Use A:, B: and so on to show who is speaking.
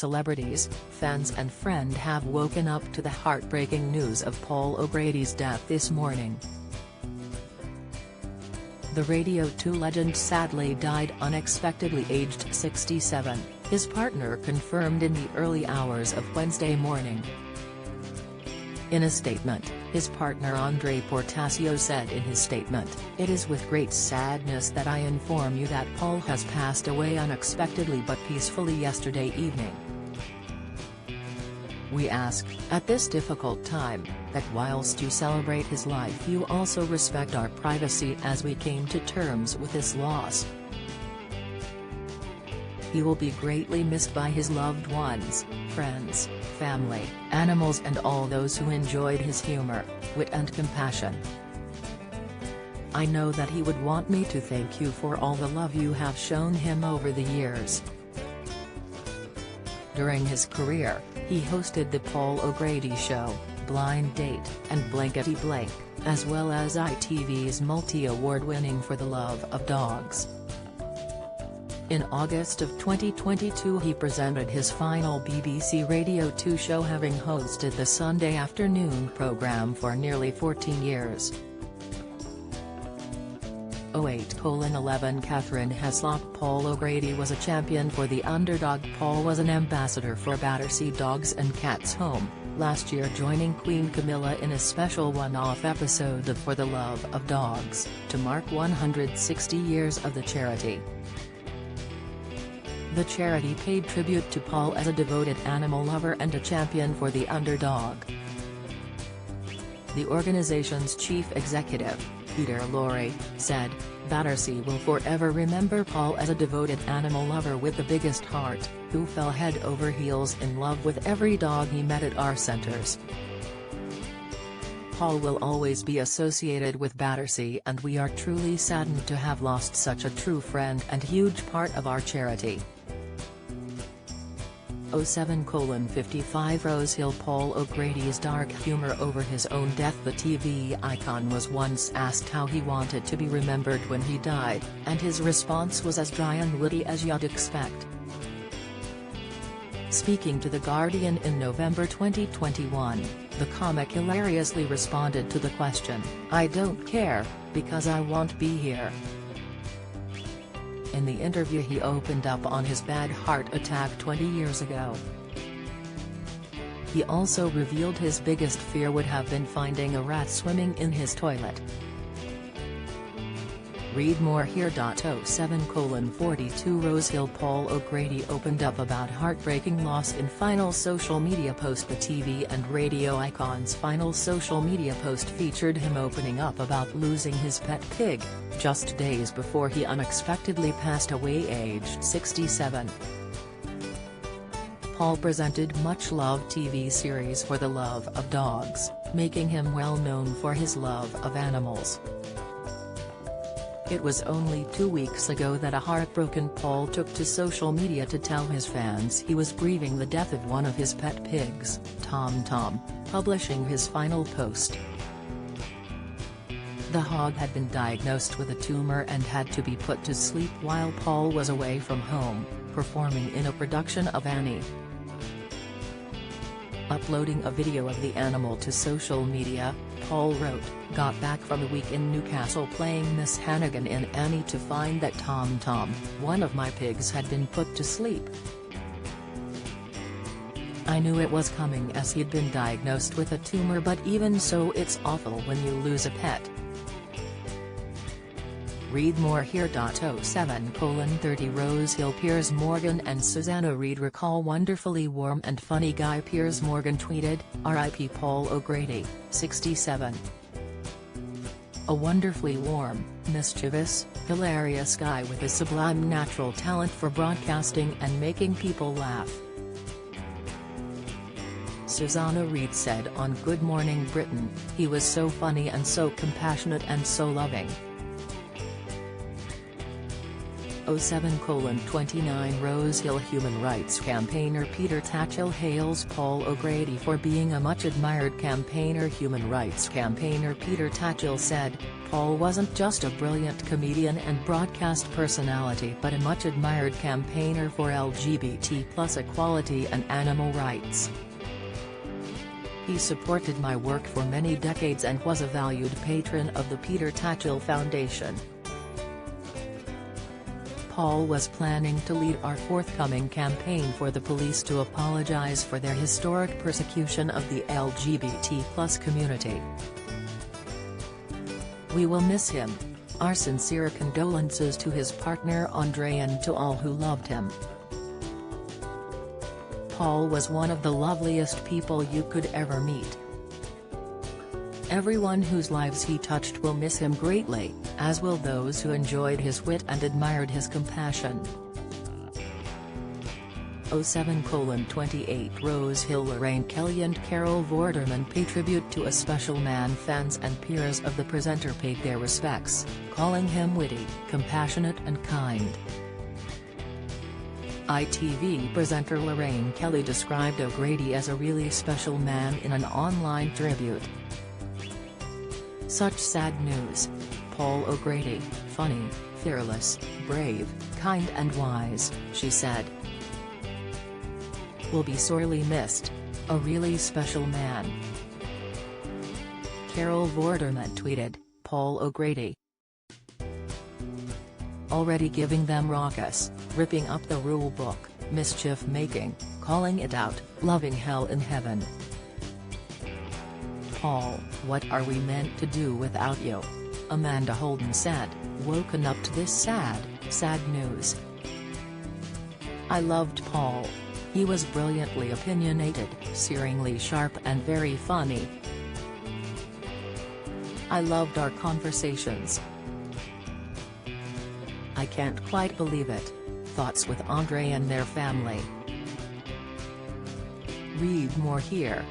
A: celebrities, fans and friends have woken up to the heartbreaking news of Paul O'Grady's death this morning. The Radio 2 legend sadly died unexpectedly aged 67, his partner confirmed in the early hours of Wednesday morning. In a statement, his partner Andre Portasio said in his statement, "It is with great sadness that I inform you that Paul has passed away unexpectedly but peacefully yesterday evening. We ask, at this difficult time, that whilst you celebrate his life you also respect our privacy as we came to terms with this loss. He will be greatly missed by his loved ones, friends, family, animals and all those who enjoyed his humor, wit and compassion. I know that he would want me to thank you for all the love you have shown him over the years." During his career, he hosted The Paul O'Grady Show, Blind Date, and Blankety Blank, as well as ITV's multi-award-winning For the Love of Dogs. In August of 2022 he presented his final BBC Radio 2 show, having hosted the Sunday afternoon programme for nearly 14 years. 08:11 Catherine Heslop. Paul O'Grady was a champion for the underdog. Paul was an ambassador for Battersea Dogs and Cats Home, last year joining Queen Camilla in a special one-off episode of For the Love of Dogs, to mark 160 years of the charity. The charity paid tribute to Paul as a devoted animal lover and a champion for the underdog. The organization's chief executive, Peter Lorre, said, "Battersea will forever remember Paul as a devoted animal lover with the biggest heart, who fell head over heels in love with every dog he met at our centres. Paul will always be associated with Battersea and we are truly saddened to have lost such a true friend and huge part of our charity." 07:55 Rosehill. Paul O'Grady's dark humour over his own death. The TV icon was once asked how he wanted to be remembered when he died, and his response was as dry and witty as you'd expect. Speaking to The Guardian in November 2021, the comic hilariously responded to the question, "I don't care, because I won't be here." In the interview he opened up on his bad heart attack 20 years ago. He also revealed his biggest fear would have been finding a rat swimming in his toilet. Read more here. 07:42 Rosehill. Paul O'Grady opened up about heartbreaking loss in final social media post. The TV and radio icon's final social media post featured him opening up about losing his pet pig, just days before he unexpectedly passed away aged 67. Paul presented much-loved TV series For the Love of Dogs, making him well known for his love of animals. It was only 2 weeks ago that a heartbroken Paul took to social media to tell his fans he was grieving the death of one of his pet pigs, Tom Tom, publishing his final post. The hog had been diagnosed with a tumor and had to be put to sleep while Paul was away from home, performing in a production of Annie. Uploading a video of the animal to social media, Paul wrote, "Got back from the week in Newcastle playing Miss Hannigan in Annie to find that Tom Tom, one of my pigs, had been put to sleep. I knew it was coming as he'd been diagnosed with a tumor, but even so it's awful when you lose a pet." Read more here. 07:30 Rosehill. Piers Morgan and Susanna Reid recall wonderfully warm and funny guy. Piers Morgan tweeted, "R.I.P. Paul O'Grady, 67. A wonderfully warm, mischievous, hilarious guy with a sublime natural talent for broadcasting and making people laugh." Susanna Reid said on Good Morning Britain, "He was so funny and so compassionate and so loving. 07:29 Rose Hill Human rights campaigner Peter Tatchell hails Paul O'Grady for being a much-admired campaigner. Human rights campaigner Peter Tatchell said, "Paul wasn't just a brilliant comedian and broadcast personality but a much-admired campaigner for LGBT+ equality and animal rights. He supported my work for many decades and was a valued patron of the Peter Tatchell Foundation. Paul was planning to lead our forthcoming campaign for the police to apologize for their historic persecution of the LGBT+ community. We will miss him. Our sincere condolences to his partner Andre and to all who loved him. Paul was one of the loveliest people you could ever meet. Everyone whose lives he touched will miss him greatly, as will those who enjoyed his wit and admired his compassion." 07:28 Rose Hill Lorraine Kelly and Carol Vorderman pay tribute to a special man. Fans and peers of the presenter paid their respects, calling him witty, compassionate and kind. ITV presenter Lorraine Kelly described O'Grady as a really special man in an online tribute. "Such sad news. Paul O'Grady, funny, fearless, brave, kind and wise," she said. "Will be sorely missed. A really special man." Carol Vorderman tweeted, "Paul O'Grady. Already giving them raucous, ripping up the rule book, mischief-making, calling it out, loving hell in heaven. Paul, what are we meant to do without you?" Amanda Holden said, "Woken up to this sad news. I loved Paul. He was brilliantly opinionated, searingly sharp and very funny. I loved our conversations. I can't quite believe it. Thoughts with Andre and their family." Read more here.